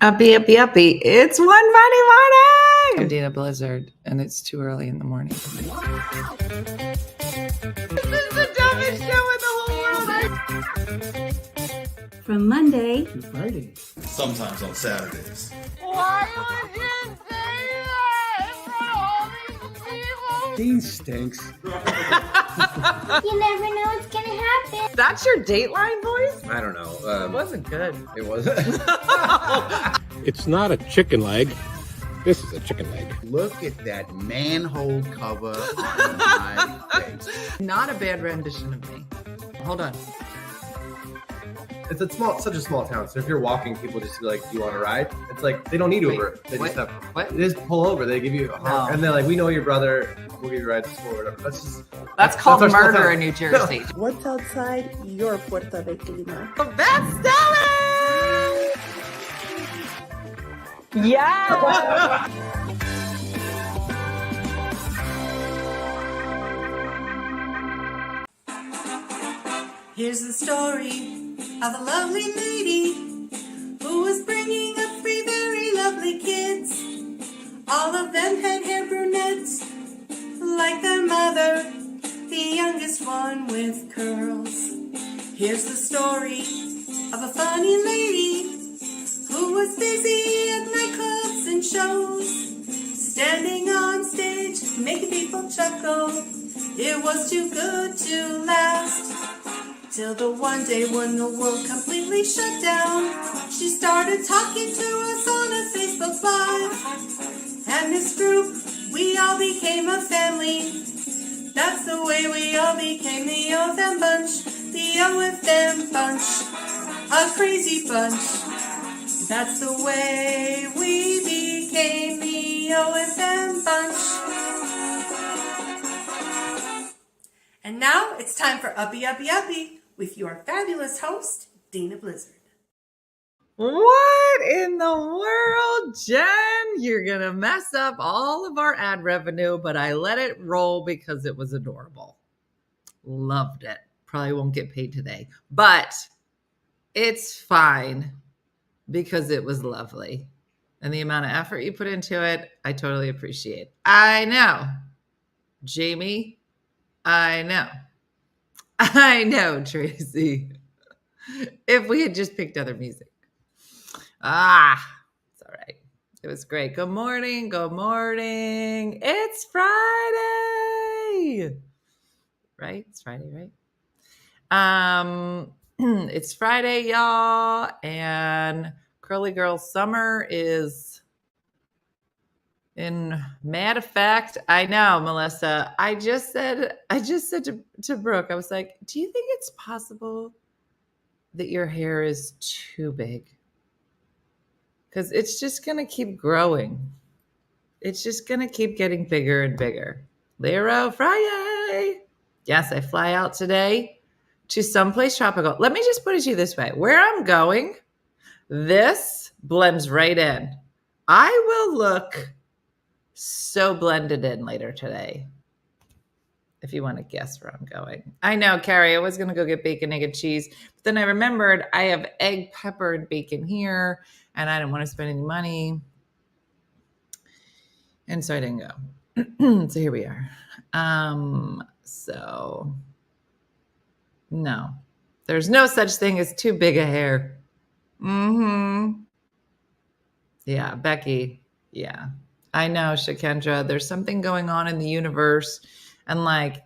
Uppy, uppy, uppy. It's One Funny Morning! I'm Dina Blizzard, and it's too early in the morning. This is the dumbest show in the whole world. From Monday to Friday. Sometimes on Saturdays. Why would you say that in front of all these people? Dean stinks. You never know what's gonna happen. That's your Dateline voice? I don't know. It wasn't good. It wasn't. It's not a chicken leg. This is a chicken leg. Look at that manhole cover on my face. Not a bad rendition of me. Hold on. It's such a small town. So if you're walking, people just be like, "Do you want to ride?" It's like they don't need Uber. They what? just have. What? They just pull over. They give you a honk, and they're like, "We know your brother. We'll give you a ride to school or whatever." That's called our small murder town. in New Jersey. What's outside your Puerto Rico? That's Stella! Yeah! Here's the story of a lovely lady who was bringing up three very lovely kids. All of them had hair brunettes like their mother, the youngest one with curls. Here's the story of a funny lady who was busy at nightclubs and shows, standing on stage, making people chuckle. It was too good to last. Till the one day when the world completely shut down, she started talking to us on a Facebook Live. And this group, we all became a family. That's the way we all became the OFM bunch. The OFM bunch, a crazy bunch. That's the way we became the OFM bunch. And now it's time for Uppy, Uppy, Uppy with your fabulous host, Dina Blizzard. What in the world, Jen? You're going to mess up all of our ad revenue, but I let it roll because it was adorable. Loved it. Probably won't get paid today, but it's fine because it was lovely. And the amount of effort you put into it, I totally appreciate. I know. Jamie, I know. I know, Tracy. If we had just picked other music. It's all right. It was great. Good morning. Good morning. It's Friday. Right? It's Friday, right? It's Friday, y'all. And Curly Girl Summer is in mad effect. I know, Melissa. I just said to Brooke, I was like, do you think it's possible that your hair is too big? Because it's just going to keep growing. It's just going to keep getting bigger and bigger. Lero Friday. Yes, I fly out today to someplace tropical. Let me just put it to you this way. Where I'm going, this blends right in. I will look so blended in later today, if you want to guess where I'm going. I know, Carrie, I was going to go get bacon, egg, and cheese. But then I remembered I have egg, pepper, and bacon here, and I didn't want to spend any money. And so I didn't go. So here we are. So no, there's no such thing as too big a hair. Yeah, Becky. Yeah, I know, Shakendra. There's something going on in the universe, and like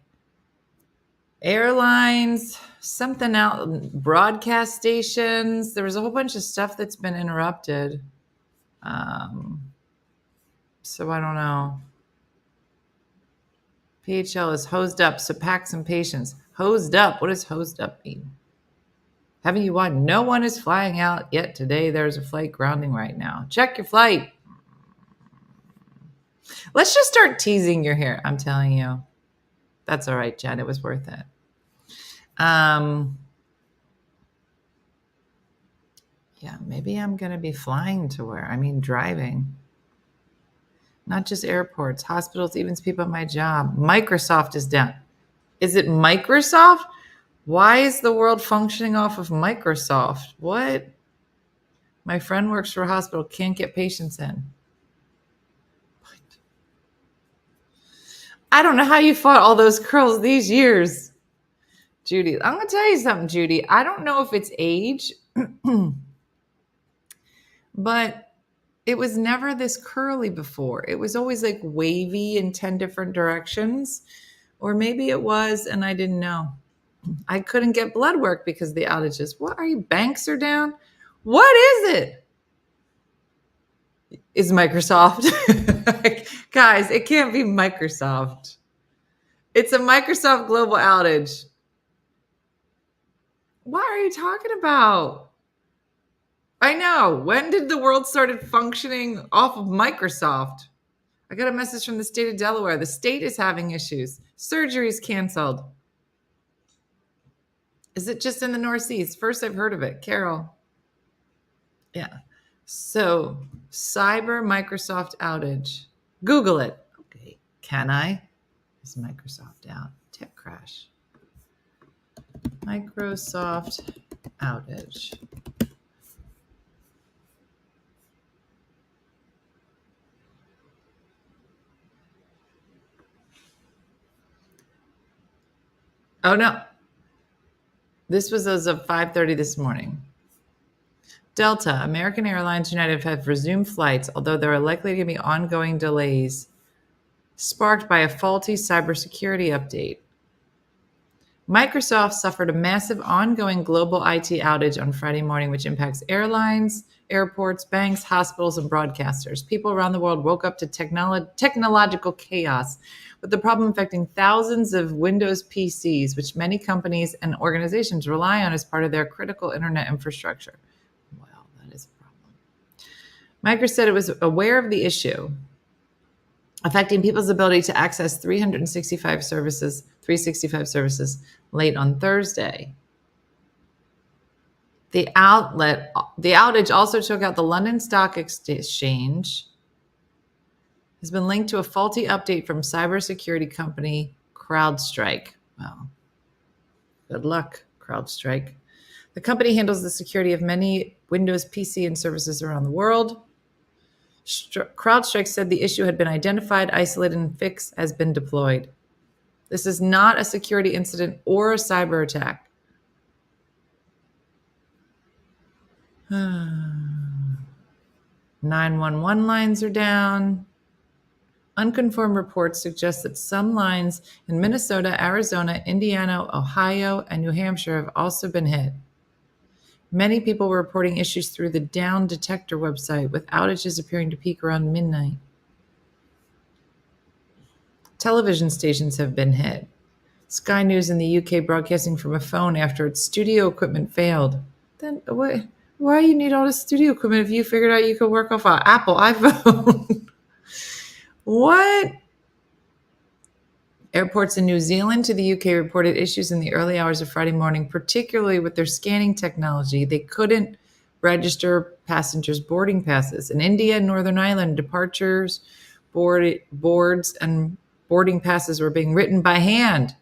airlines, something out, broadcast stations. There was a whole bunch of stuff that's been interrupted. So I don't know. PHL is hosed up, so pack some patience. Hosed up. What does hosed up mean? Haven't you watched? No one is flying out yet today. There's a flight grounding right now. Check your flight. Let's just start teasing your hair. I'm telling you. That's all right, Jen. It was worth it. Yeah, maybe I'm going to be flying to where? I mean, driving. Not just airports, hospitals, even people at my job. Microsoft is down. Is it Microsoft? Why is the world functioning off of Microsoft? What? My friend works for a hospital, can't get patients in. What? I don't know how you fought all those curls these years. Judy, I'm going to tell you something, Judy. I don't know if it's age, but it was never this curly before. It was always like wavy in 10 different directions. Or maybe it was, and I didn't know. I couldn't get blood work because of the outages. What are you? Banks are down? What is it? Is Microsoft? Guys, it can't be Microsoft. It's a Microsoft global outage. What are you talking about? I know. When did the world started functioning off of Microsoft? I got a message from the state of Delaware. The state is having issues. Surgery's canceled. Is it just in the Northeast? First I've heard of it. Carol. Yeah. So, cyber Microsoft outage. Google it. Okay. Can I? Is Microsoft out? Tech crash. Microsoft outage. Oh no. This was as of 5:30 this morning. Delta, American Airlines, United have resumed flights, although there are likely to be ongoing delays sparked by a faulty cybersecurity update. Microsoft suffered a massive ongoing global IT outage on Friday morning, which impacts airlines, airports, banks, hospitals, and broadcasters. People around the world woke up to technological chaos, with the problem affecting thousands of Windows PCs, which many companies and organizations rely on as part of their critical internet infrastructure. Wow, that is a problem. Microsoft said it was aware of the issue, affecting people's ability to access 365 services late on Thursday. The outage also took out the London Stock Exchange, has been linked to a faulty update from cybersecurity company CrowdStrike. Well, good luck, CrowdStrike. The company handles the security of many Windows PC and services around the world. CrowdStrike said the issue had been identified, isolated, and fix has been deployed. This is not a security incident or a cyber attack. 911 lines are down. Unconfirmed reports suggest that some lines in Minnesota, Arizona, Indiana, Ohio, and New Hampshire have also been hit. Many people were reporting issues through the Down Detector website, with outages appearing to peak around midnight. Television stations have been hit. Sky News in the UK broadcasting from a phone after its studio equipment failed. Then why you need all this studio equipment if you figured out you could work off an Apple iPhone? What? Airports in New Zealand to the UK reported issues in the early hours of Friday morning, particularly with their scanning technology. They couldn't register passengers' boarding passes. In India and Northern Ireland, departures, boards, and boarding passes were being written by hand.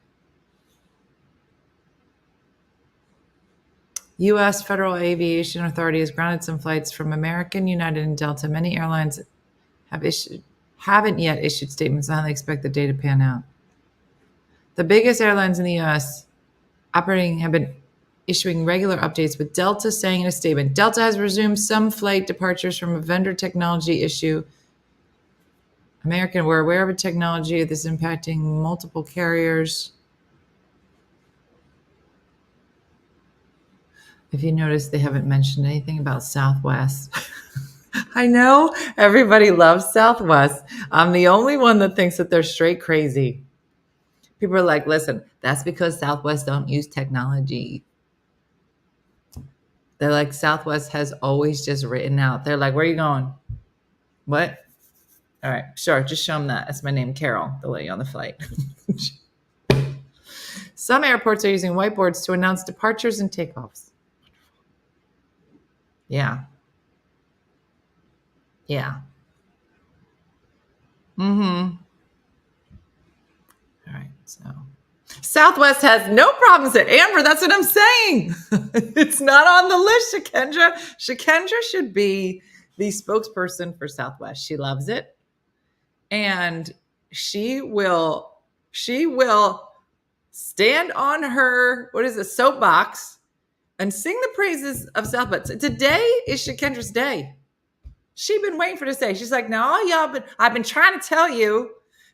U.S. Federal Aviation Authority has grounded some flights from American, United, and Delta. Many airlines haven't yet issued statements on how they expect the day to pan out. The biggest airlines in the U.S. operating have been issuing regular updates, with Delta saying in a statement, Delta has resumed some flight departures from a vendor technology issue. American, we're aware of a technology that's impacting multiple carriers. If you notice, they haven't mentioned anything about Southwest. I know everybody loves Southwest. I'm the only one that thinks that they're straight crazy. People are like, listen, that's because Southwest don't use technology. They're like, Southwest has always just written out. They're like, where are you going? What? All right, sure, just show them that. That's my name, Carol, the lady on the flight. Some airports are using whiteboards to announce departures and takeoffs. Yeah. Yeah. Mm-hmm. All right, Southwest has no problems at Amber. That's what I'm saying. It's not on the list, Shakendra. Shakendra should be the spokesperson for Southwest. She loves it. And she will stand on her, soapbox and sing the praises of Southwest. Today is Shakendra's day. She's been waiting for this day. She's like, now all y'all, I've been trying to tell you,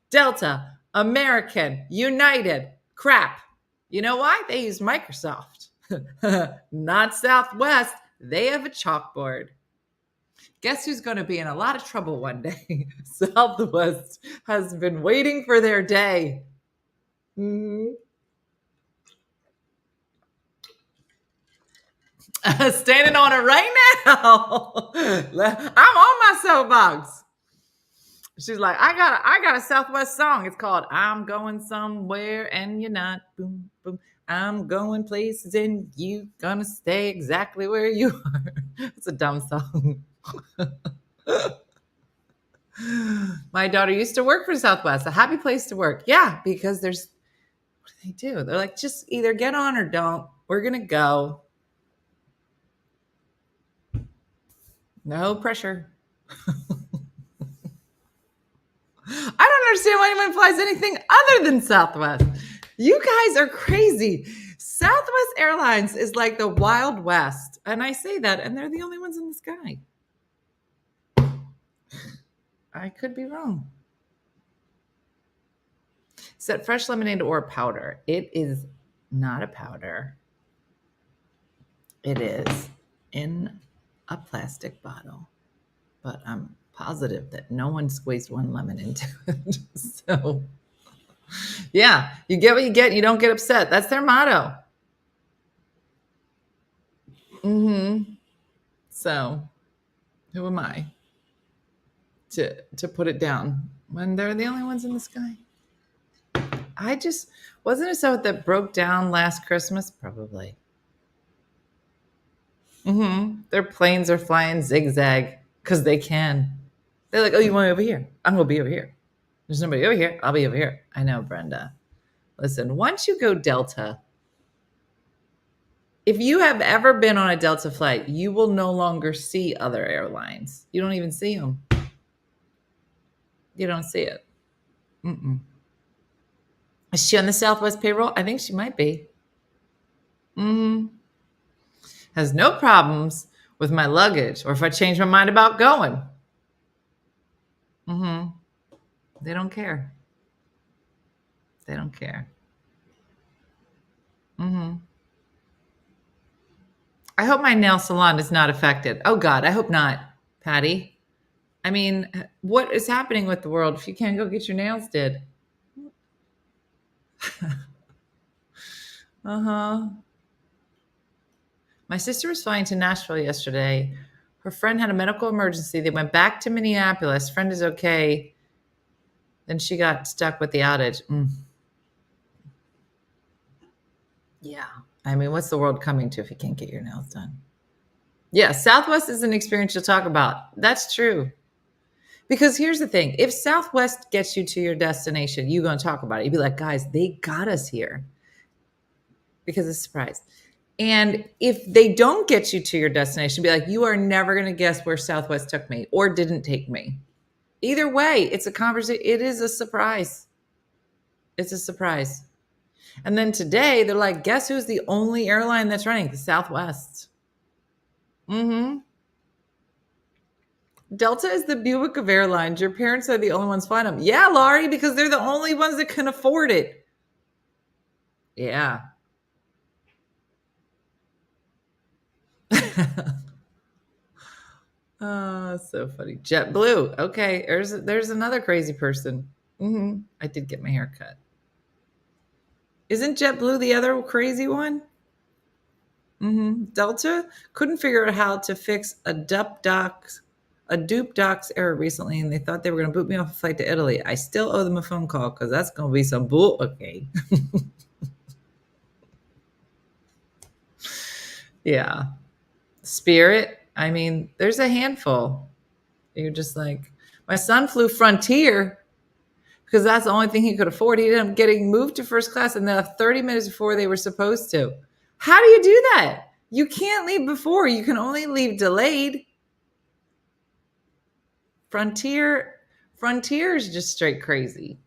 Delta, American, United, crap. You know why? They use Microsoft, not Southwest. They have a chalkboard. Guess who's going to be in a lot of trouble one day? Southwest has been waiting for their day. Standing on it right now. I'm on my soapbox. She's like, I got a Southwest song. It's called I'm Going Somewhere and You're Not. Boom, boom. I'm going places and you gonna stay exactly where you are. It's a dumb song. My daughter used to work for Southwest, a happy place to work. Yeah, because what do they do? They're like, just either get on or don't. We're going to go. No pressure. I don't understand why anyone flies anything other than Southwest. You guys are crazy. Southwest Airlines is like the Wild West. And I say that, and they're the only ones in the sky. I could be wrong. Is that fresh lemonade or powder? It is not a powder. It is in a plastic bottle. But I'm positive that no one squeezed one lemon into it. So, yeah, you get what you get and you don't get upset. That's their motto. So, who am I to put it down when they're the only ones in the sky? Wasn't it so that broke down last Christmas? Probably. Their planes are flying zigzag because they can. They're like, oh, you want me over here? I'm going to be over here. There's nobody over here. I'll be over here. I know, Brenda. Listen, once you go Delta, if you have ever been on a Delta flight, you will no longer see other airlines. You don't even see them. You don't see it. Is she on the Southwest payroll? I think she might be. Has no problems with my luggage or if I change my mind about going. They don't care. They don't care. I hope my nail salon is not affected. Oh, God, I hope not, Patty. I mean, what is happening with the world if you can't go get your nails did? My sister was flying to Nashville yesterday. Her friend had a medical emergency. They went back to Minneapolis. Friend is okay. Then she got stuck with the outage. Yeah. I mean, what's the world coming to if you can't get your nails done? Yeah, Southwest is an experience you'll talk about. That's true. Because here's the thing. If Southwest gets you to your destination, you're going to talk about it. You'd be like, guys, they got us here. Because it's a surprise. And if they don't get you to your destination, be like, you are never going to guess where Southwest took me or didn't take me. Either way, it's a conversation. It is a surprise. It's a surprise. And then today, they're like, guess who's the only airline that's running? The Southwest. Delta is the Buick of airlines. Your parents are the only ones flying them. Yeah, Laurie, because they're the only ones that can afford it. Yeah. Oh, so funny. JetBlue. Okay, there's another crazy person. I did get my hair cut. Isn't JetBlue the other crazy one? Delta couldn't figure out how to fix a dupe docs error recently, and they thought they were going to boot me off a flight to Italy. I still owe them a phone call because that's going to be some bull. Okay. Yeah. Spirit. I mean, there's a handful. You're just like, my son flew Frontier because that's the only thing he could afford. He ended up getting moved to first class and then left 30 minutes before they were supposed to. How do you do that? You can't leave before. You can only leave delayed. Frontier is just straight crazy.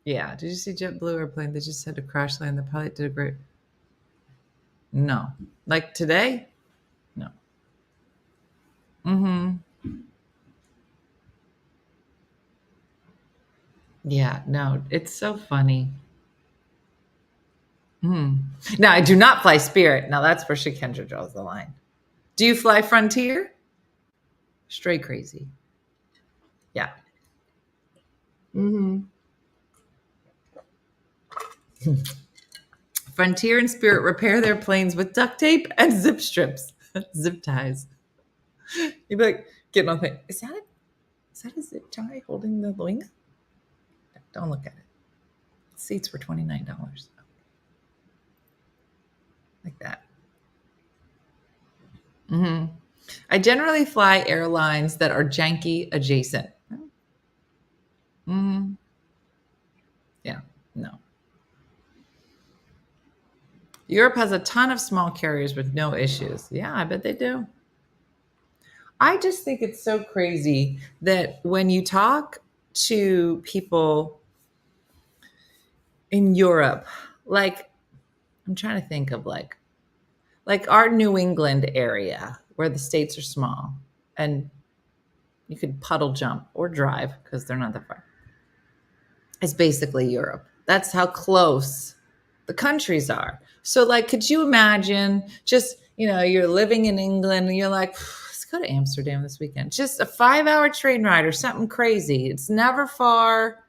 Yeah. Did you see JetBlue airplane? They just had to crash land. The pilot did a great. No. Like today? No. Yeah, no, it's so funny. Now, I do not fly Spirit. Now, that's where Shikendra draws the line. Do you fly Frontier? Straight crazy. Yeah. Frontier and Spirit repair their planes with duct tape and zip strips, zip ties. You'd be like, getting on the plane. Is that a zip tie holding the wing? Don't look at it. Seats were $29. Like that. I generally fly airlines that are janky adjacent. Yeah, no. Europe has a ton of small carriers with no issues. Yeah, I bet they do. I just think it's so crazy that when you talk to people in Europe, like I'm trying to think of like our New England area where the states are small and you could puddle jump or drive because they're not that far. It's basically Europe. That's how close the countries are. So like, could you imagine just, you're living in England and you're like, let's go to Amsterdam this weekend. Just a 5-hour train ride or something crazy. It's never far.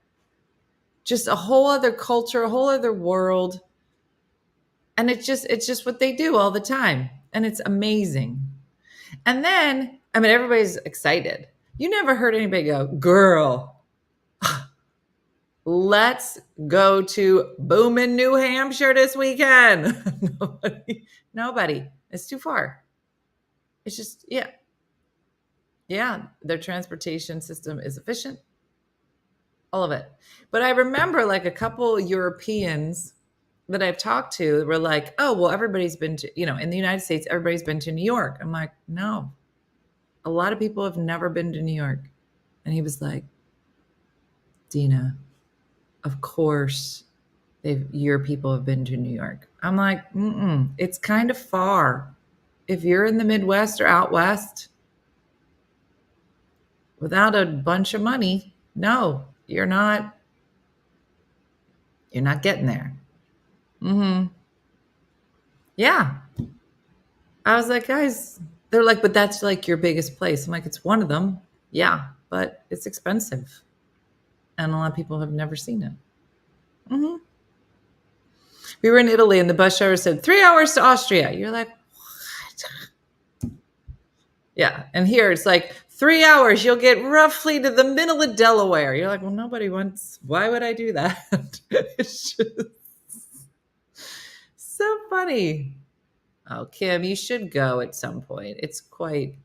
Just a whole other culture, a whole other world. And it's just what they do all the time. And it's amazing. And then, everybody's excited. You never heard anybody go, girl, let's go to Boomin, New Hampshire this weekend. Nobody. It's too far. It's just, yeah. Yeah, their transportation system is efficient. All of it. But I remember like a couple Europeans that I've talked to were like, oh, well, everybody's been to, in the United States, everybody's been to New York. I'm like, no, a lot of people have never been to New York. And he was like, Dina, of course your people have been to New York. I'm like, it's kind of far. If you're in the Midwest or out West without a bunch of money, no, you're not getting there. Yeah. I was like, guys, they're like, but that's like your biggest place. I'm like, it's one of them. Yeah, but it's expensive. And a lot of people have never seen it. We were in Italy and the bus driver said 3 hours to Austria. You're like, what? Yeah. And here it's like 3 hours. You'll get roughly to the middle of Delaware. You're like, well, nobody wants, why would I do that? It's just so funny. Oh, Kim, you should go at some point. It's quite.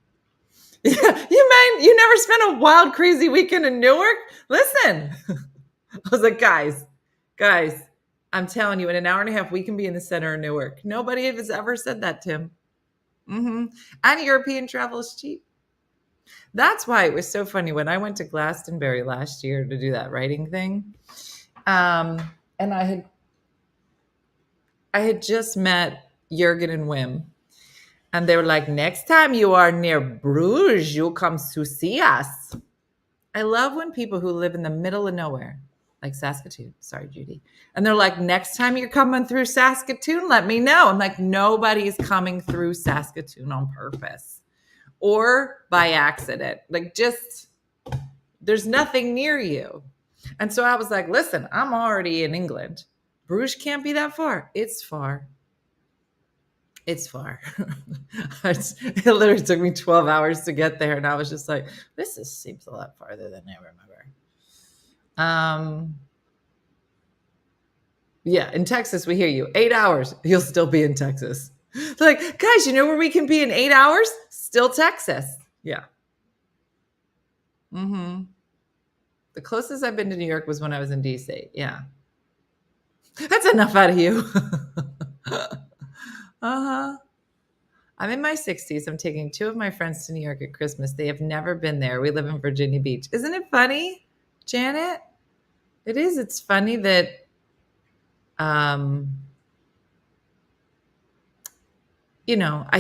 Yeah, you never spent a wild, crazy weekend in Newark? Listen, I was like, guys, I'm telling you, in an hour and a half, we can be in the center of Newark. Nobody has ever said that, Tim. And European travel is cheap. That's why it was so funny when I went to Glastonbury last year to do that writing thing. And I had just met Jurgen and Wim. And they were like, next time you are near Bruges, you'll come to see us. I love when people who live in the middle of nowhere, like Saskatoon, sorry, Judy. And they're like, next time you're coming through Saskatoon, let me know. I'm like, nobody's coming through Saskatoon on purpose or by accident. Like just, there's nothing near you. And so I was like, listen, I'm already in England. Bruges can't be that far. It's far. It's far. It literally took me 12 hours to get there. And I was just like, seems a lot farther than I remember. Yeah, in Texas, we hear you. 8 hours. You'll still be in Texas. Like, guys, you know where we can be in 8 hours? Still Texas. Yeah. The closest I've been to New York was when I was in DC. Yeah. That's enough out of you. Uh-huh. I'm in my 60s. I'm taking 2 of my friends to New York at Christmas. They have never been there. We live in Virginia Beach. Isn't it funny, Janet? It is. It's funny that I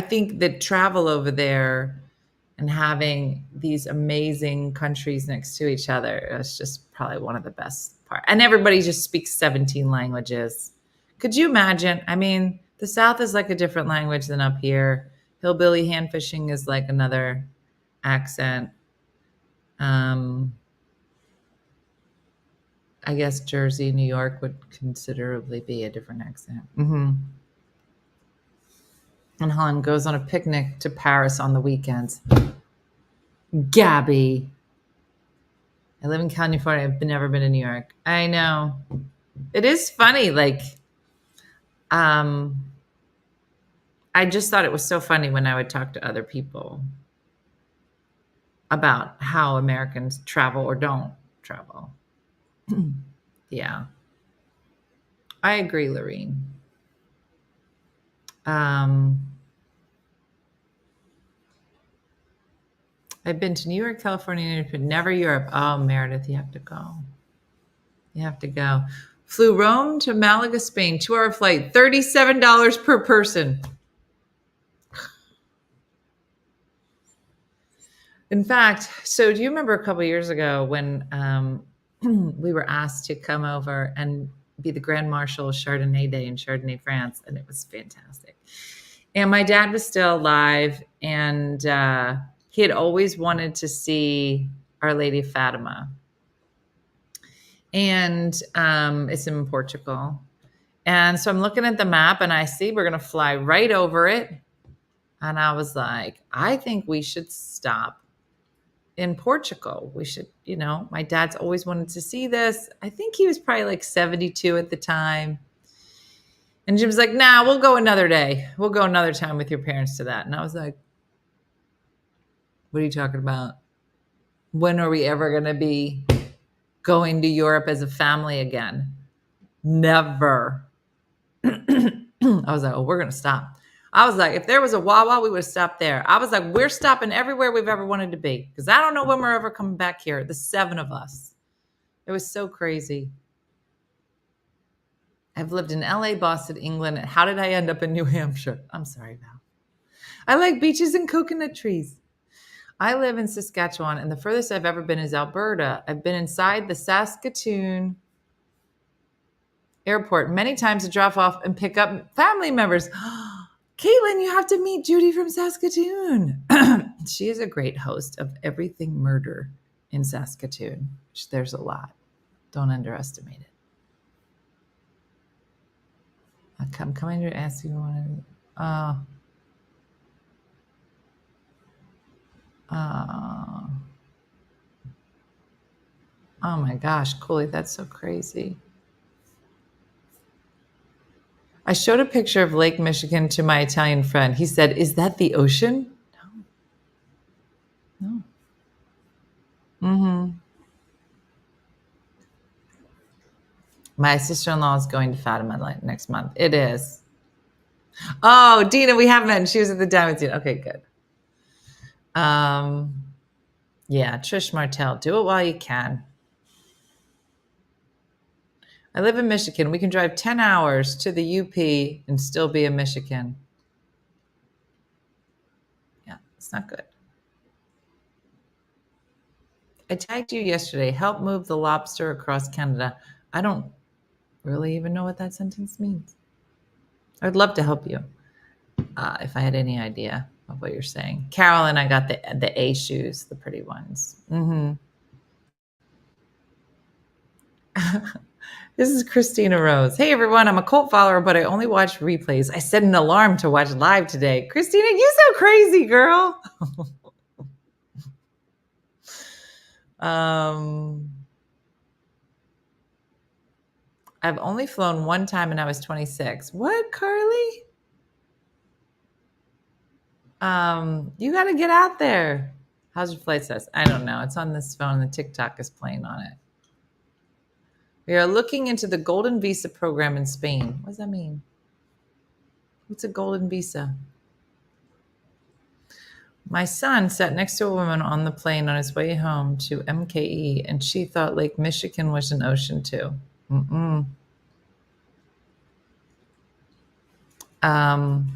think that travel over there and having these amazing countries next to each other is just probably one of the best parts. And everybody just speaks 17 languages. Could you imagine? I mean, the South is like a different language than up here. Hillbilly hand fishing is like another accent. I guess Jersey, New York would considerably be a different accent. Mm-hmm. And Helen goes on a picnic to Paris on the weekends. Gabby. I live in California. I've never been to New York. I know. It is funny. Like, I just thought it was so funny when I would talk to other people about how Americans travel or don't travel. Yeah. I agree, Lorene. I've been to New York, California, but never Europe. Oh, Meredith, you have to go. You have to go. Flew Rome to Malaga, Spain, 2-hour flight, $37 per person. In fact, so do you remember a couple of years ago when we were asked to come over and be the Grand Marshal of Chardonnay Day in Chardonnay, France, and it was fantastic. And my dad was still alive, and he had always wanted to see Our Lady of Fatima. And it's in Portugal. And so I'm looking at the map, and I see we're going to fly right over it. And I was like, I think we should stop in Portugal. We should, my dad's always wanted to see this. I think he was probably like 72 at the time. And Jim's like, nah, we'll go another day. We'll go another time with your parents to that. And I was like, what are you talking about? When are we ever going to be going to Europe as a family again? Never. I was like, oh, we're going to stop. I was like, if there was a Wawa, we would stop there. I was like, we're stopping everywhere we've ever wanted to be, because I don't know when we're ever coming back here. The 7 of us. It was so crazy. I've lived in LA, Boston, England. How did I end up in New Hampshire? I'm sorry, Val. I like beaches and coconut trees. I live in Saskatchewan, and the furthest I've ever been is Alberta. I've been inside the Saskatoon airport many times to drop off and pick up family members. Caitlin, you have to meet Judy from Saskatoon. She is a great host of Everything Murder in Saskatoon, which there's a lot. Don't underestimate it. I'm coming to ask you one. Oh my gosh, Cooley, that's so crazy. I showed a picture of Lake Michigan to my Italian friend. He said, is that the ocean? No. Mm-hmm. My sister-in-law is going to Fatima next month. It is. Oh, Dina, we have met. She was at the Diamond Dina. Okay, good. Yeah, Trish Martell, do it while you can. I live in Michigan. We can drive 10 hours to the UP and still be in Michigan. Yeah, it's not good. I tagged you yesterday. Help move the lobster across Canada. I don't really even know what that sentence means. I'd love to help you if I had any idea of what you're saying. Carolyn, I got the A shoes, the pretty ones. Mm-hmm. This is Christina Rose. Hey, everyone. I'm a cult follower, but I only watch replays. I set an alarm to watch live today. Christina, you so crazy, girl. I've only flown one time and I was 26. What, Carly? You got to get out there. How's your flight status? I don't know. It's on this phone. The TikTok is playing on it. We are looking into the Golden Visa program in Spain. What does that mean? What's a Golden Visa? My son sat next to a woman on the plane on his way home to MKE, and she thought Lake Michigan was an ocean too. Mm-mm. I'm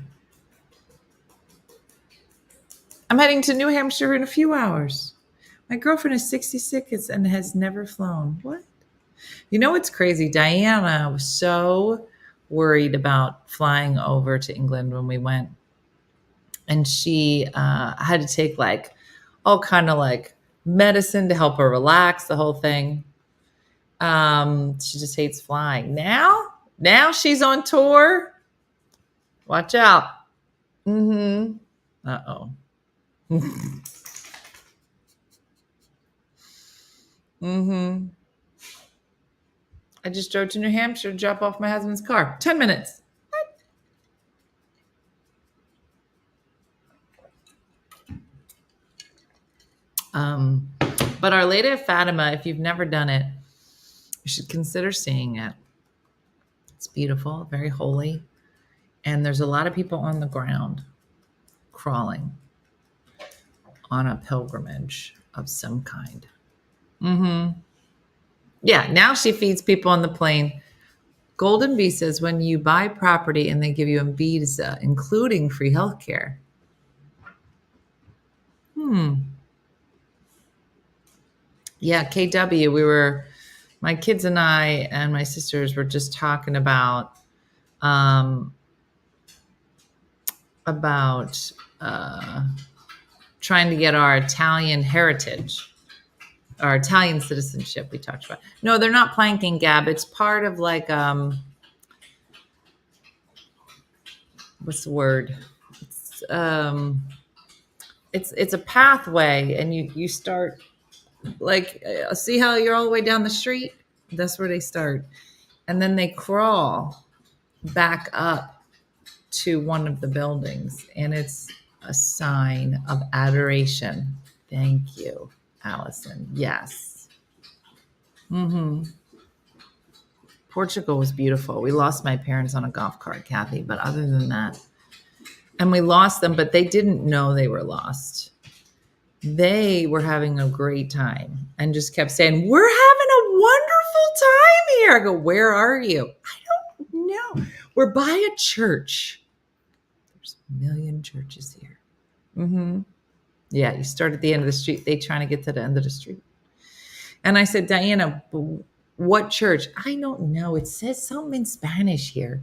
heading to New Hampshire in a few hours. My girlfriend is 66 and has never flown. What? You know what's crazy? Diana was so worried about flying over to England when we went. And she had to take like all kind of like medicine to help her relax, the whole thing. She just hates flying. Now she's on tour. Watch out. Mm-hmm. Uh-oh. Mm-hmm. I just drove to New Hampshire to drop off my husband's car. 10 minutes. But Our Lady of Fatima, if you've never done it, you should consider seeing it. It's beautiful, very holy. And there's a lot of people on the ground crawling on a pilgrimage of some kind. Mm-hmm. Yeah, now she feeds people on the plane. Golden Visa is when you buy property and they give you a visa, including free healthcare. Yeah, KW, my kids and I and my sisters were just talking about trying to get our Italian heritage, our Italian citizenship we talked about. No, they're not planking, Gab. It's part of like, what's the word? It's a pathway, and you start like, see how you're all the way down the street? That's where they start. And then they crawl back up to one of the buildings, and it's a sign of adoration. Thank you, Allison. Yes. Portugal was beautiful. We lost my parents on a golf cart, Kathy, but other than that, and we lost them, but they didn't know they were lost. They were having a great time and just kept saying, we're having a wonderful time here. I go, where are you? I don't know. We're by a church. There's a million churches here. Yeah, you start at the end of the street. They trying to get to the end of the street. And I said, Diana, what church? I don't know. It says something in Spanish here.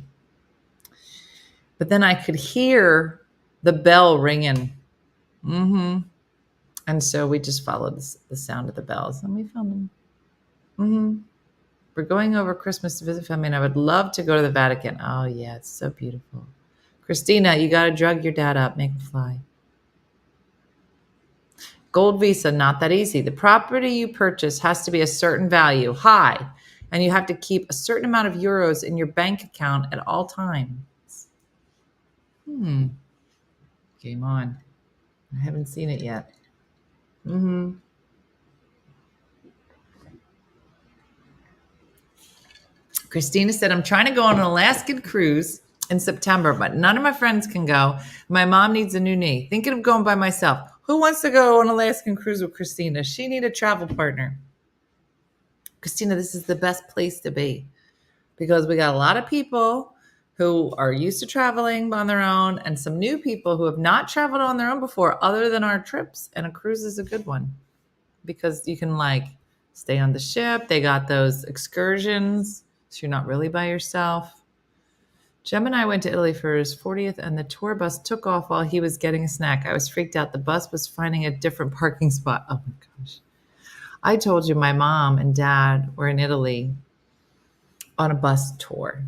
But then I could hear the bell ringing. And so we just followed the sound of the bells, and we found them. We're going over Christmas to visit family, and I would love to go to the Vatican. Oh, yeah, it's so beautiful. Christina, you got to drug your dad up, make him fly. Gold Visa, not that easy. The property you purchase has to be a certain value, high, and you have to keep a certain amount of euros in your bank account at all times. Game on. I haven't seen it yet. Christina said, I'm trying to go on an Alaskan cruise in September, but none of my friends can go. My mom needs a new knee. Thinking of going by myself. Who wants to go on an Alaskan cruise with Christina? She need a travel partner. Christina, this is the best place to be because we got a lot of people who are used to traveling on their own and some new people who have not traveled on their own before other than our trips. And a cruise is a good one because you can like stay on the ship. They got those excursions, so you're not really by yourself. Gemini went to Italy for his 40th and the tour bus took off while he was getting a snack. I was freaked out. The bus was finding a different parking spot. Oh my gosh. I told you my mom and dad were in Italy on a bus tour.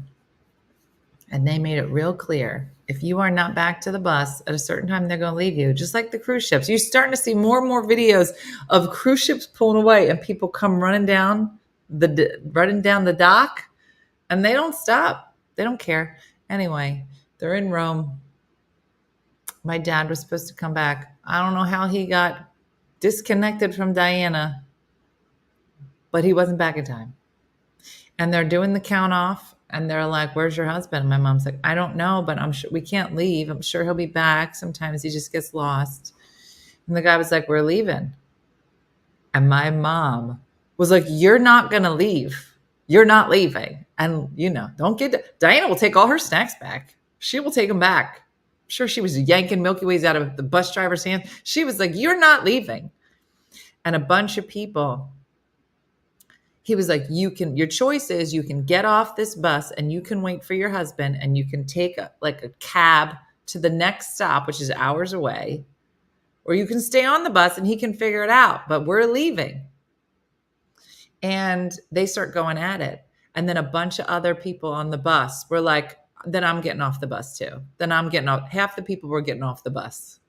And they made it real clear. If you are not back to the bus at a certain time, they're going to leave you. Just like the cruise ships. You're starting to see more and more videos of cruise ships pulling away and people come running down the dock, and they don't stop. They don't care. Anyway, they're in Rome. My dad was supposed to come back. I don't know how he got disconnected from Diana, but he wasn't back in time. And they're doing the count off and they're like, where's your husband? And my mom's like, I don't know, but I'm sure we can't leave. I'm sure he'll be back. Sometimes he just gets lost. And the guy was like, we're leaving. And my mom was like, you're not going to leave. You're not leaving. And, don't Diana will take all her snacks back. She will take them back. I'm sure she was yanking Milky Ways out of the bus driver's hand. She was like, you're not leaving. And a bunch of people, he was like, your choice is you can get off this bus and you can wait for your husband and you can take a cab to the next stop, which is hours away, or you can stay on the bus and he can figure it out, but we're leaving. And they start going at it. And then a bunch of other people on the bus were like, then I'm getting off the bus too. Then I'm getting off. Half the people were getting off the bus.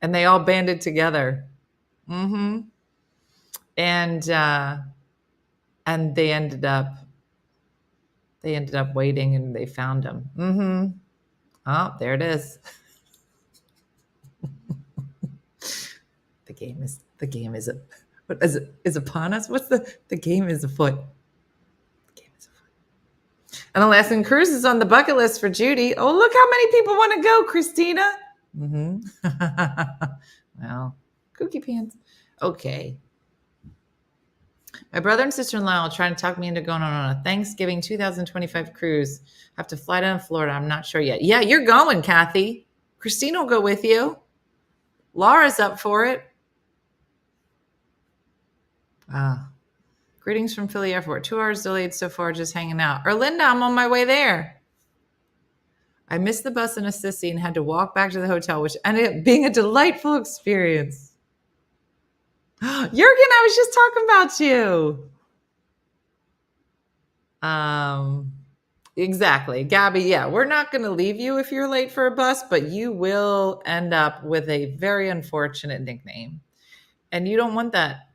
And they all banded together. Mm-hmm. And they ended up waiting and they found him. Mm-hmm. Oh, there it is. The game is is upon us. What's the game is afoot. The game is afoot. An Alaskan cruise is on the bucket list for Judy. Oh, look how many people want to go, Christina. Mm-hmm. Well, kooky pants. Okay. My brother and sister-in-law are trying to talk me into going on a Thanksgiving 2025 cruise. I have to fly down to Florida. I'm not sure yet. Yeah, you're going, Kathy. Christine will go with you. Laura's up for it. Greetings from Philly Airport. 2 hours delayed so far, just hanging out. Erlinda, I'm on my way there. I missed the bus in a sissy and had to walk back to the hotel, which ended up being a delightful experience. Jurgen, I was just talking about you. Exactly. Gabby, yeah, we're not going to leave you if you're late for a bus, but you will end up with a very unfortunate nickname. And you don't want that.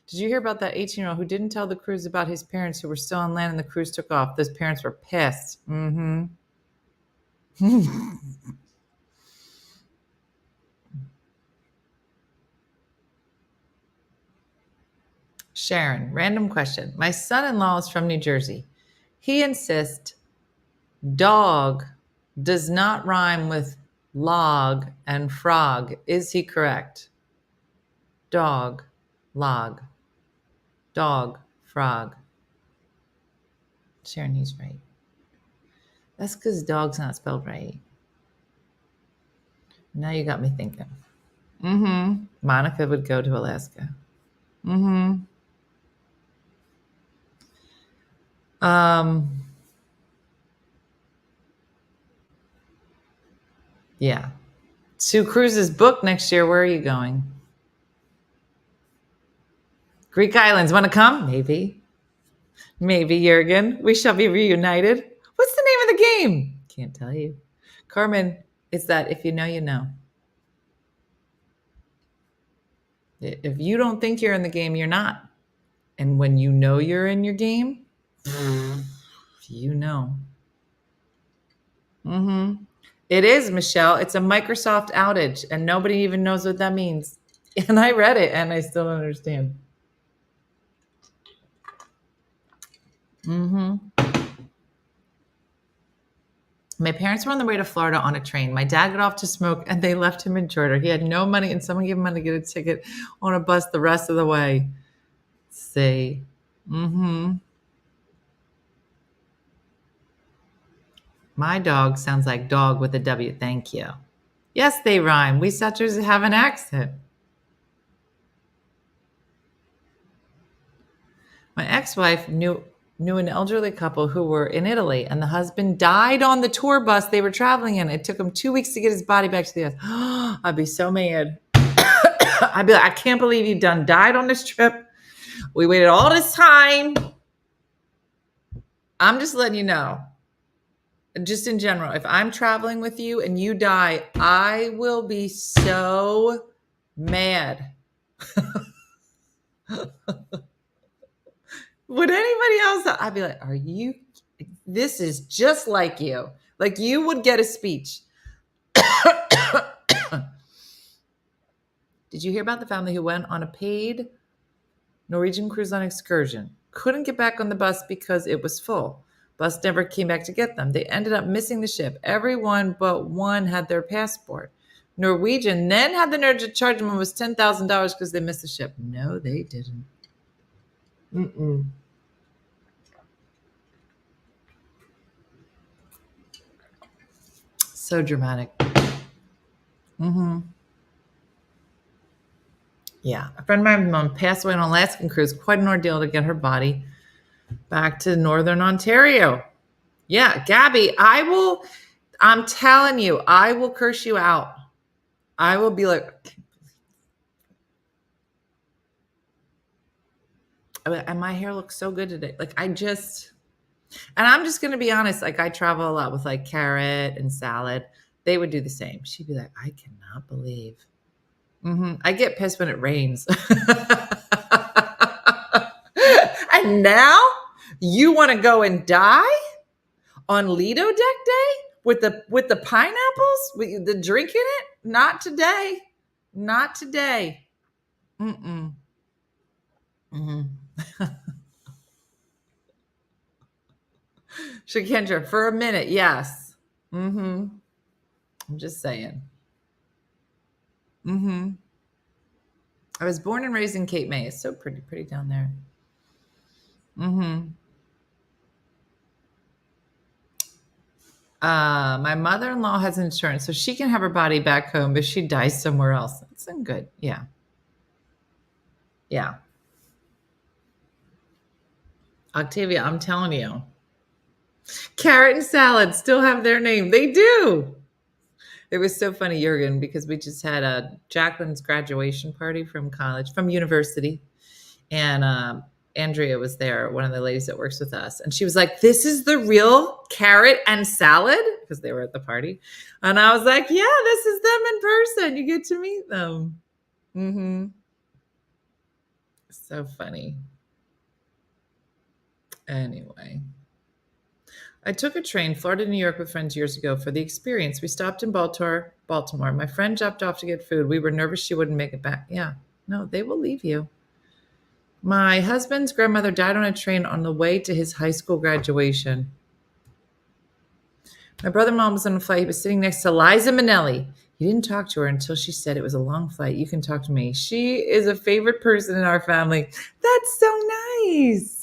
Did you hear about that 18-year-old who didn't tell the cruise about his parents who were still on land and the cruise took off? Those parents were pissed. Mm-hmm. Sharon, random question. My son-in-law is from New Jersey. He insists dog does not rhyme with log and frog. Is he correct? Dog, log, dog, frog. Sharon, he's right. That's because dog's not spelled right. Now you got me thinking. Mm-hmm. Monica would go to Alaska. Mm-hmm. Yeah. Sue Cruz is booked next year. Where are you going? Greek Islands. Want to come? Maybe. Maybe, Jurgen. We shall be reunited. What's the name of the game? Can't tell you. Carmen, it's that if you know, you know. If you don't think you're in the game, you're not. And when you know you're in your game, you know. Mm-hmm. It is, Michelle. It's a Microsoft outage, and nobody even knows what that means. And I read it, and I still don't understand. Mm-hmm. My parents were on the way to Florida on a train. My dad got off to smoke, and they left him in Georgia. He had no money, and someone gave him money to get a ticket on a bus the rest of the way. See? Mm-hmm. My dog sounds like dog with a W. Thank you. Yes, they rhyme. We Southerners have an accent. My ex-wife knew an elderly couple who were in Italy, and the husband died on the tour bus they were traveling in. It took him 2 weeks to get his body back to the earth. I'd be so mad. I'd be like, I can't believe you done died on this trip. We waited all this time. I'm just letting you know. Just in general, if I'm traveling with you and you die, I will be so mad. Would anybody else? I'd be like, are you? This is just like you. Like you would get a speech. Did you hear about the family who went on a paid Norwegian cruise on excursion? couldn't get back on the bus because it was full. Bus never came back to get them. They ended up missing the ship. Everyone but one had their passport. Norwegian then had the nerve to charge them almost $10,000 because they missed the ship. No, they didn't. Mm-mm. So dramatic. Mm-hmm. Yeah. A friend of mine passed away on an Alaskan cruise. Quite an ordeal to get her body back to Northern Ontario. Yeah, Gabby, I'm telling you, I will curse you out. I will be like, and my hair looks so good today. Like and I'm just going to be honest. Like I travel a lot with like Carrot and Salad. They would do the same. She'd be like, I cannot believe. I get pissed when it rains. And now you want to go and die on Lido Deck Day with the pineapples, with the drink in it? Not today. Not today. Mm-mm. Mm-hmm. Shakendra, for a minute, yes. I'm just saying. I was born and raised in Cape May. It's so pretty down there. My mother-in-law has insurance, so she can have her body back home if she dies somewhere else. That's good. Yeah. Yeah. Octavia, I'm telling you. Carrot and Salad still have their name. They do. It was so funny, Jurgen, because we just had a Jacqueline's graduation party from college, from university. And Andrea was there, one of the ladies that works with us. And she was like, this is the real Carrot and Salad? Because they were at the party. And I was like, yeah, this is them in person. You get to meet them. So funny. Anyway. I took a train, Florida to New York with friends years ago for the experience. We stopped in Baltimore. My friend dropped off to get food. We were nervous she wouldn't make it back. Yeah. No, they will leave you. My husband's grandmother died on a train on the way to his high school graduation. My brother-in-law was on a flight. He was sitting next to Liza Minnelli. He didn't talk to her until she said it was a long flight. You can talk to me. She is a favorite person in our family. That's so nice.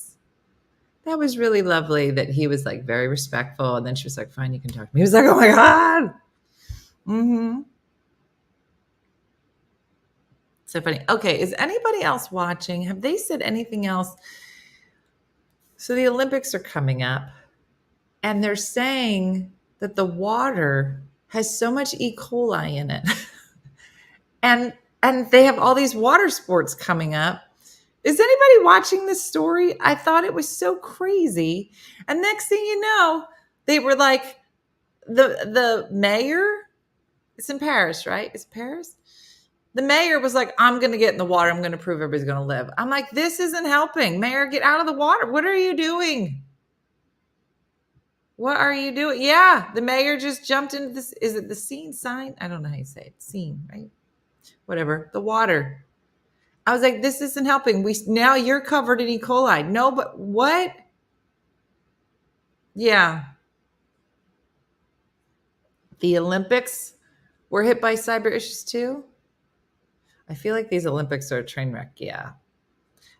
That was really lovely that he was like very respectful. And then she was like, fine, you can talk to me. He was like, oh my God. So funny. Okay. Is anybody else watching? Have they said anything else? So the Olympics are coming up and they're saying that the water has so much E. coli in it. and they have all these water sports coming up. Is anybody watching this story? I thought it was so crazy. And next thing you know, they were like, the mayor, it's in Paris, right? It's Paris. The mayor was like, I'm going to get in the water. I'm going to prove everybody's going to live. I'm like, this isn't helping. Mayor, get out of the water. What are you doing? What are you doing? Yeah, the mayor just jumped into this. Is it the scene sign? I don't know how you say it. Scene, right? Whatever. The water. I was like, this isn't helping. Now you're covered in E. coli. No, but what? Yeah. The Olympics were hit by cyber issues too. I feel like these Olympics are a train wreck. Yeah.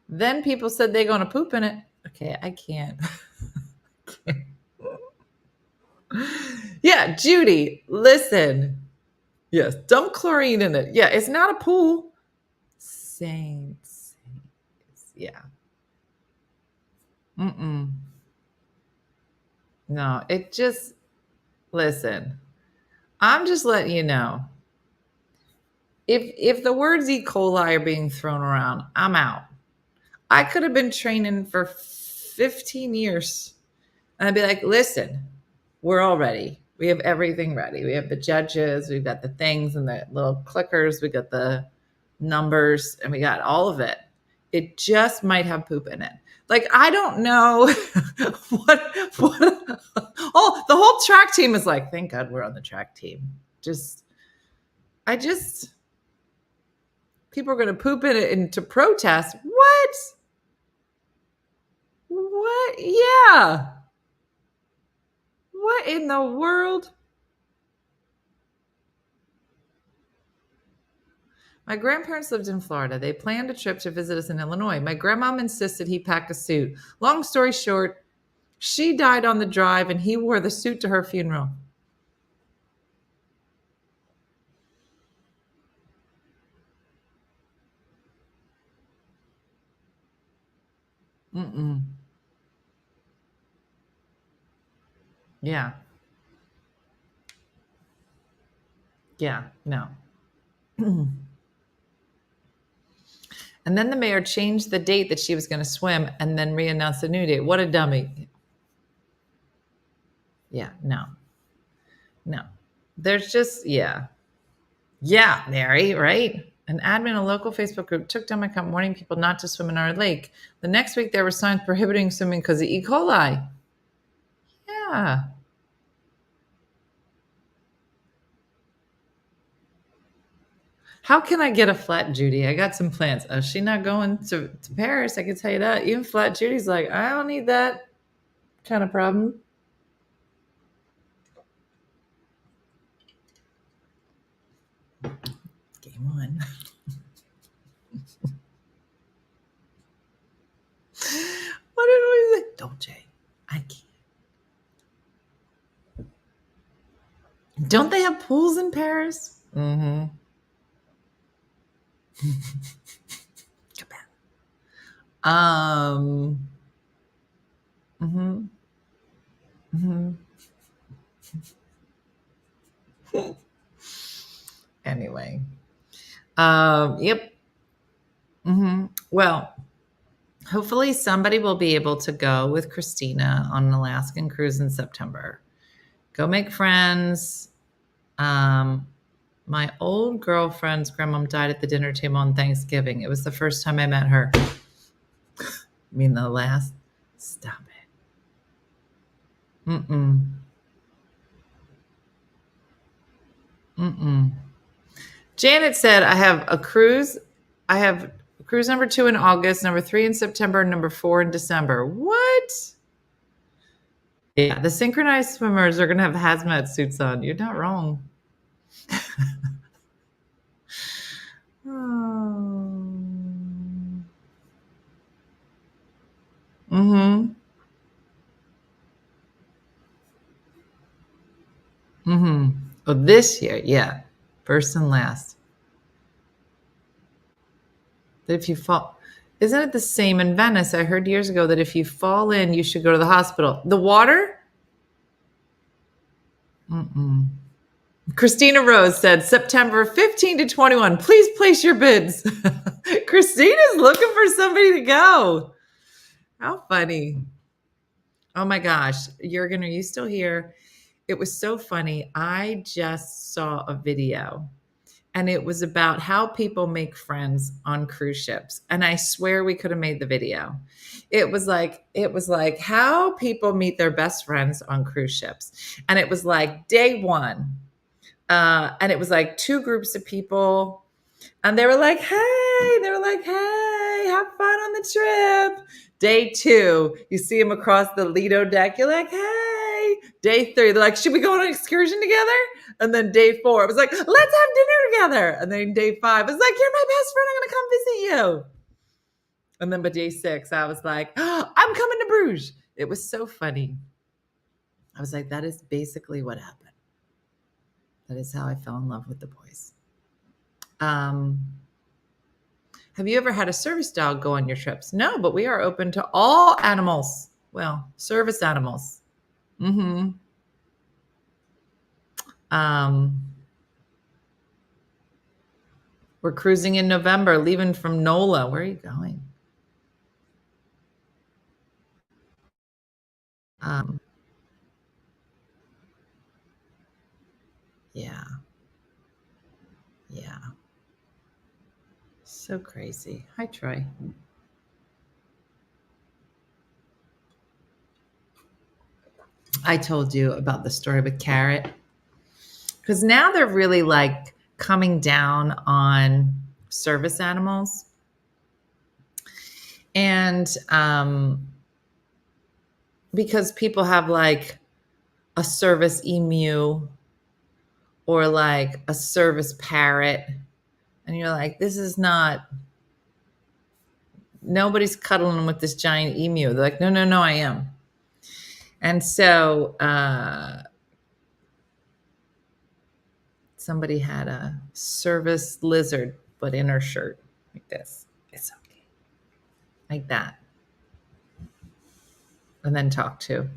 Then people said they're going to poop in it. Okay, I can't. Yeah, Judy, listen. Yes, dump chlorine in it. Yeah, it's not a pool. Saints. Yeah. No, it just, listen, I'm just letting you know. If the words E. coli are being thrown around, I'm out. I could have been training for 15 years. And I'd be like, listen, we're all ready. We have everything ready. We have the judges. We've got the things and the little clickers. We got the numbers and we got all of it. It just might have poop in it. Like, I don't know what oh, the whole track team is like, thank God we're on the track team. People are going to poop in it and to protest. What? What? Yeah. What in the world? My grandparents lived in Florida. They planned a trip to visit us in Illinois. My grandmom insisted he pack a suit. Long story short, she died on the drive and he wore the suit to her funeral. Mm-mm. Yeah. Yeah. No. And then the mayor changed the date that she was going to swim and then re-announced a new date. What a dummy. Yeah. No. No. There's just, yeah. Yeah, Mary, right? An admin in a local Facebook group took down my account warning people not to swim in our lake. The next week, there were signs prohibiting swimming because of E. coli. Yeah. How can I get a flat Judy? I got some plans. Oh, she's not going to Paris. I can tell you that. Even flat Judy's like, I don't need that kind of problem. Game on. What did we say? Dolce. I can't. Don't they have pools in Paris? Mm-hmm. Mm-hmm. Mm-hmm. Anyway. Yep. Mm-hmm. Well, hopefully somebody will be able to go with Christina on an Alaskan cruise in September. Go make friends. My old girlfriend's grandmom died at the dinner table on Thanksgiving. It was the first time I met her. I mean, the last? Stop it. Mm-mm. Mm-mm. Janet said, I have a cruise. I have cruise number 2 in August, number 3 in September, and number 4 in December. What? Yeah, the synchronized swimmers are going to have hazmat suits on. You're not wrong. Mm-hmm. Mm-hmm. Oh, this year, yeah. First and last. That if you fall, isn't it the same in Venice? I heard years ago that if you fall in, you should go to the hospital. The water? Mm-mm. Christina Rose said, September 15 to 21. Please place your bids. Christina's looking for somebody to go. How funny. Oh my gosh. Jurgen, are you still here? It was so funny. I just saw a video and it was about how people make friends on cruise ships. And I swear we could have made the video. It was like how people meet their best friends on cruise ships. And it was like day one. And it was like 2 groups of people. And they were like, hey, have fun on the trip. Day 2, you see them across the Lido deck. You're like, hey. Day 3, they're like, should we go on an excursion together? And then day 4, it was like, let's have dinner together. And then day 5, it's like, you're my best friend. I'm going to come visit you. And then by day 6, I was like, oh, I'm coming to Bruges. It was so funny. I was like, that is basically what happened. That is how I fell in love with the boys. Have you ever had a service dog go on your trips? No, but we are open to all animals. Well, service animals. Mm-hmm. We're cruising in November, leaving from NOLA. Where are you going? Yeah. Yeah. So crazy. Hi, Troy. I told you about the story with Carrot. Because now they're really like coming down on service animals. And because people have like a service emu or like a service parrot, and you're like, this is not, nobody's cuddling with this giant emu. They're like, no, I am. And so somebody had a service lizard, but in her shirt like this. It's okay. Like that. And then talk to.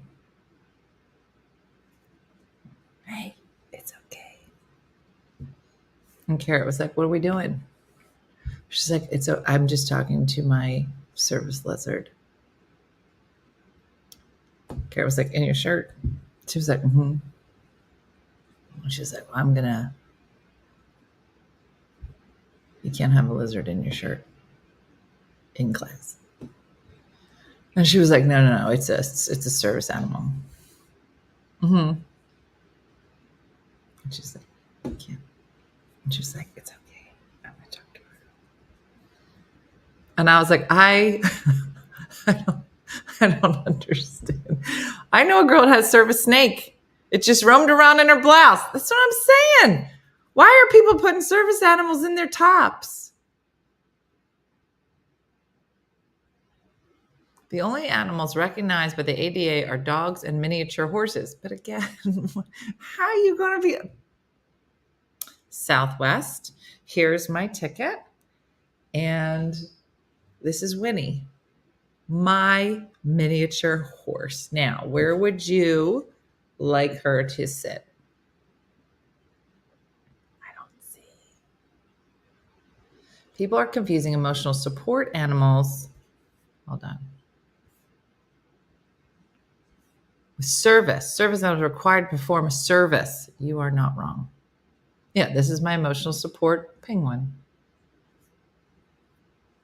Hey, it's okay. And Carrot was like, what are we doing? She's like, I'm just talking to my service lizard. Carrot was like, in your shirt? She was like, mm-hmm. She was like, well, you can't have a lizard in your shirt in class. And she was like, no, it's a service animal. Mm-hmm. And she's like, I can't. And she was like, it's okay. I'm going to talk to her. And I was like, I don't understand. I know a girl that has service snake. It just roamed around in her blouse. That's what I'm saying. Why are people putting service animals in their tops? The only animals recognized by the ADA are dogs and miniature horses. But again, how are you going to be? Southwest, here's my ticket. And this is Winnie, my miniature horse. Now, where would you like her to sit? I don't see. People are confusing emotional support animals. Hold on. Service animals are required to perform a service. You are not wrong. Yeah, this is my emotional support penguin.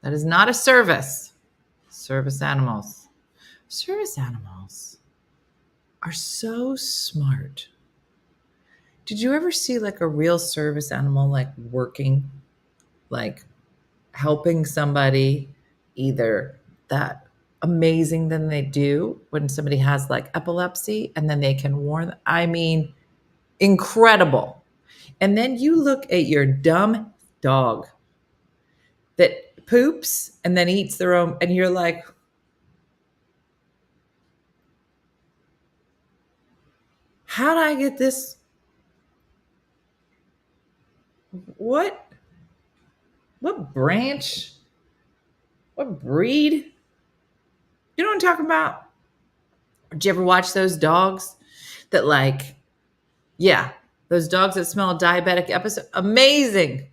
That is not a service. Service animals. Service animals are so smart. Did you ever see like a real service animal like working, like helping somebody either that amazing than they do when somebody has like epilepsy and then they can warn them? I mean, incredible. And then you look at your dumb dog that poops and then eats their own, and you're like, how did I get this? What branch? What breed? You know what I'm talking about? Did you ever watch those dogs that like, yeah, those dogs that smell a diabetic episode? Amazing.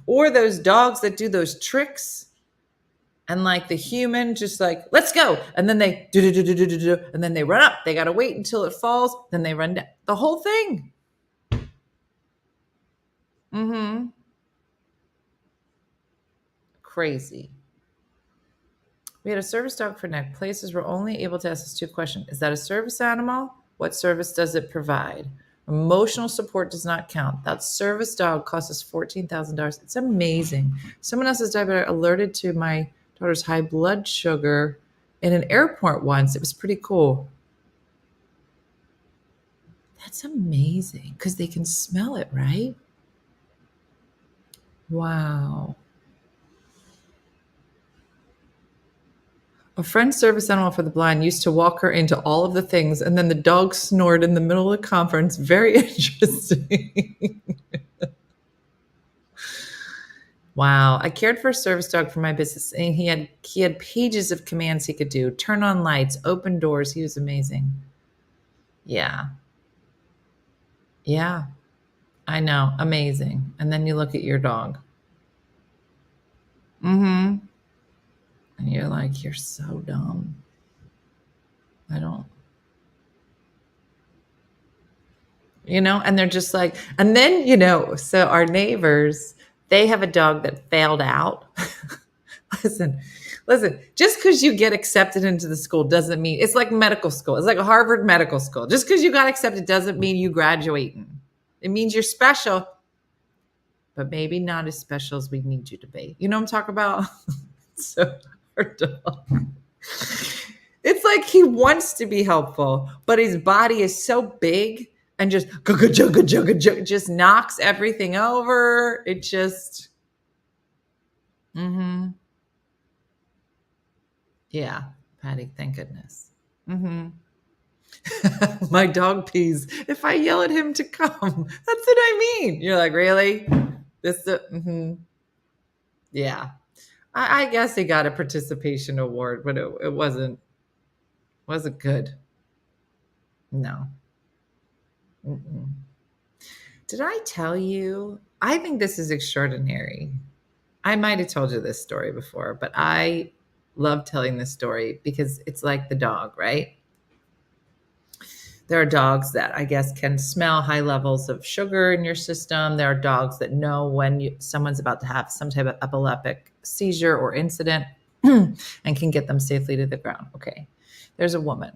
Or those dogs that do those tricks and like the human just like, let's go. And then they do, and then they run up. They got to wait until it falls. Then they run down. The whole thing. Mm-hmm. Crazy. We had a service dog for neck. Places were only able to ask us 2 questions. Is that a service animal? What service does it provide? Emotional support does not count. That service dog cost us $14,000. It's amazing. Someone else's diabetic alerted to my daughter's high blood sugar in an airport once. It was pretty cool. That's amazing because they can smell it, right? Wow. A friend's service animal for the blind used to walk her into all of the things, and then the dog snored in the middle of the conference. Very interesting. Wow. I cared for a service dog for my business, and he had pages of commands he could do. Turn on lights, open doors. He was amazing. Yeah. Yeah. I know. Amazing. And then you look at your dog. Mm-hmm. And you're like, you're so dumb. I don't. And they're just like, and then, so our neighbors, they have a dog that failed out. Listen, just because you get accepted into the school doesn't mean, it's like medical school. It's like a Harvard medical school. Just because you got accepted doesn't mean you graduating. It means you're special, but maybe not as special as we need you to be. You know what I'm talking about? So our dog. like he wants to be helpful, but his body is so big and just just knocks everything over. It just, yeah, Patty, thank goodness. My dog pees if I yell at him to come. That's what I mean. You're like, really? Yeah. I guess he got a participation award, but it wasn't good. No. Did I tell you? I think this is extraordinary. I might have told you this story before, but I love telling this story because it's like the dog, right? There are dogs that I guess can smell high levels of sugar in your system. There are dogs that know when someone's about to have some type of epileptic seizure or incident and can get them safely to the ground. Okay. There's a woman.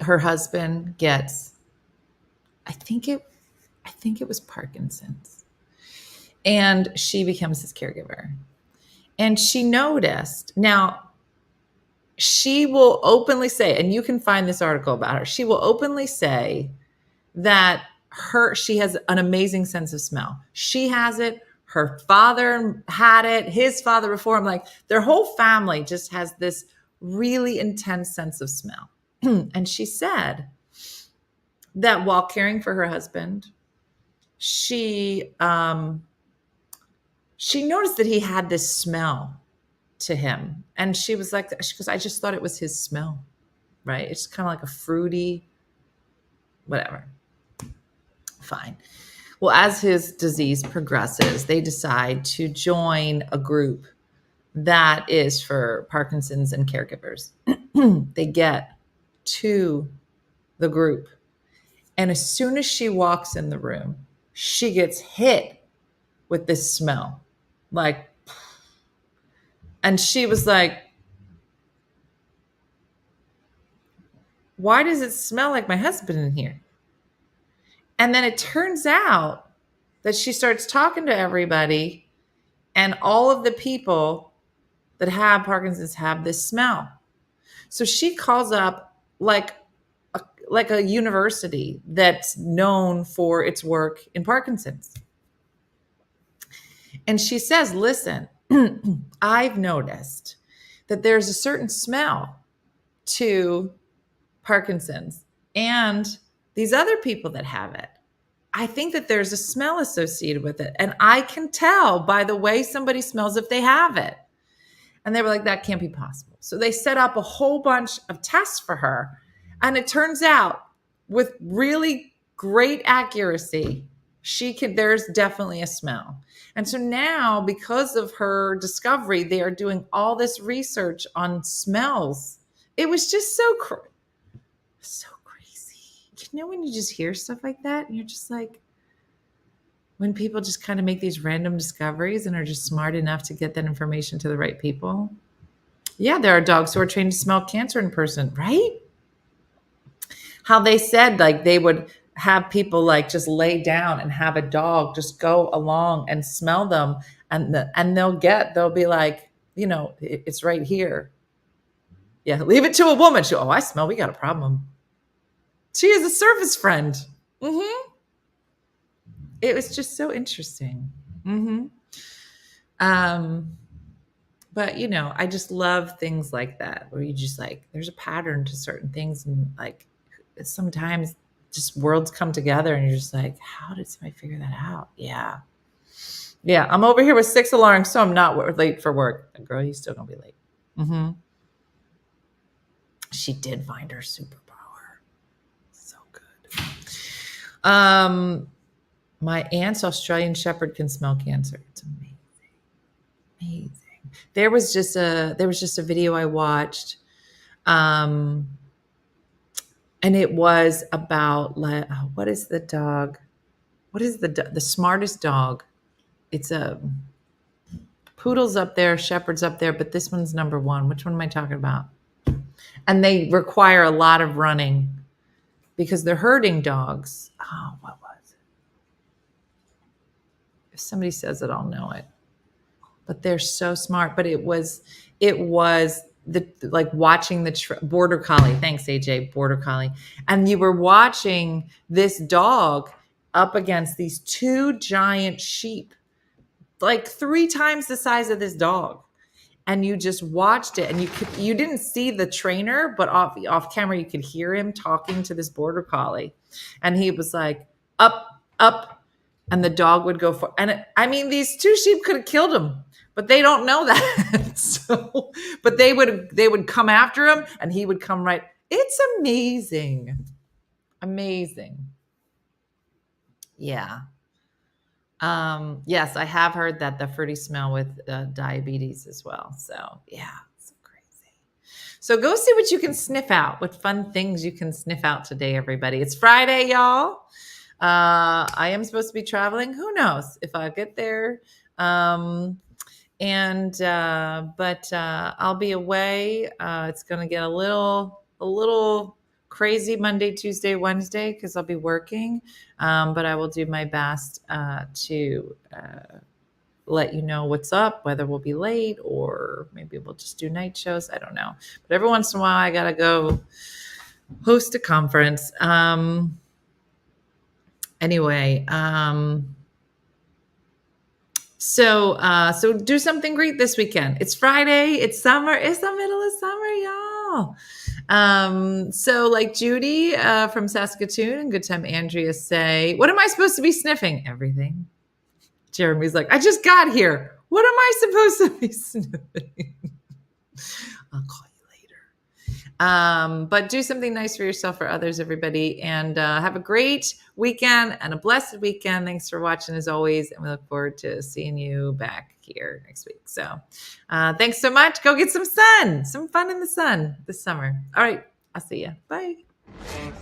Her husband gets, I think it was Parkinson's. And she becomes his caregiver. And she noticed, now she will openly say, and you can find this article about her, she will openly say that she has an amazing sense of smell. She has it. Her father had it. His father before him, like their whole family just has this really intense sense of smell. And she said that while caring for her husband, she noticed that he had this smell to him. And she was like, she goes, I just thought it was his smell, right? It's kind of like a fruity, whatever. Fine. Well, as his disease progresses, they decide to join a group that is for Parkinson's and caregivers. They get to the group. And as soon as she walks in the room, she gets hit with this smell. Like, and she was like, why does it smell like my husband in here? And then it turns out that she starts talking to everybody, and all of the people that have Parkinson's have this smell. So she calls up like a university that's known for its work in Parkinson's. And she says, listen, I've noticed that there's a certain smell to Parkinson's and these other people that have it. I think that there's a smell associated with it. And I can tell by the way somebody smells if they have it. And they were like, that can't be possible. So they set up a whole bunch of tests for her. And it turns out with really great accuracy, there's definitely a smell. And so now, because of her discovery, they are doing all this research on smells. It was just so crazy. You know, when you just hear stuff like that and you're just like, when people just kind of make these random discoveries and are just smart enough to get that information to the right people. Yeah, there are dogs who are trained to smell cancer in person, right? How they said like they would have people like just lay down and have a dog just go along and smell them, and they'll be like, you know, it's right here. Yeah, leave it to a woman. I smell, we got a problem. She is a service friend. It was just so interesting. But you know, I just love things like that where you just like, there's a pattern to certain things, and like sometimes just worlds come together and you're just like, how did somebody figure that out? Yeah. I'm over here with 6 alarms, so I'm not late for work. Girl, you still gonna be late. She did find her superpower. So good. My aunt's Australian Shepherd can smell cancer. It's amazing. There was just a video I watched, and it was about what is the dog? What is the smartest dog? It's a poodle's up there, shepherd's up there, but this one's number one. Which one am I talking about? And they require a lot of running because they're herding dogs. Oh, what was it? If somebody says it, I'll know it. But they're so smart. But it was like watching the border collie. Thanks, AJ, border collie. And you were watching this dog up against these 2 giant sheep, like 3 times the size of this dog. And you just watched it, and you didn't see the trainer, but off camera you could hear him talking to this border collie, and he was like, up, up, and the dog would go for. And these 2 sheep could have killed him, but they don't know that. So, but they would come after him, and he would come right. It's amazing, amazing. Yeah. Yes, I have heard that the fruity smell with diabetes as well. So yeah, so crazy. So go see what you can sniff out, what fun things you can sniff out today, everybody. It's Friday, y'all. I am supposed to be traveling. Who knows if I'll get there. But I'll be away. It's going to get a little crazy Monday, Tuesday, Wednesday, because I'll be working. But I will do my best to let you know what's up, whether we'll be late or maybe we'll just do night shows. I don't know. But every once in a while, I got to go host a conference. Anyway, so do something great this weekend. It's Friday. It's summer. It's the middle of summer, y'all. So like Judy from Saskatoon and Good Time Andrea say, what am I supposed to be sniffing? Everything. Jeremy's like, I just got here. What am I supposed to be sniffing? I'll call you later. But do something nice for yourself or others, everybody. And have a great weekend and a blessed weekend. Thanks for watching as always. And we look forward to seeing you back here next week. So thanks so much. Go get some sun, some fun in the sun this summer. All right. I'll see you. Bye.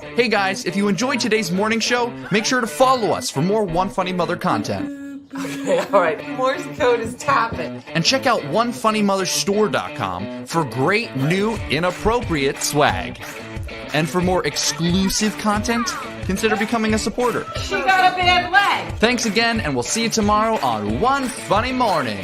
Hey guys, if you enjoyed today's morning show, make sure to follow us for more One Funny Mother content. Okay, all right. Morse code is tapping. And check out OneFunnyMotherStore.com for great new inappropriate swag. And for more exclusive content, consider becoming a supporter. She got a bad leg. Thanks again, and we'll see you tomorrow on One Funny Morning.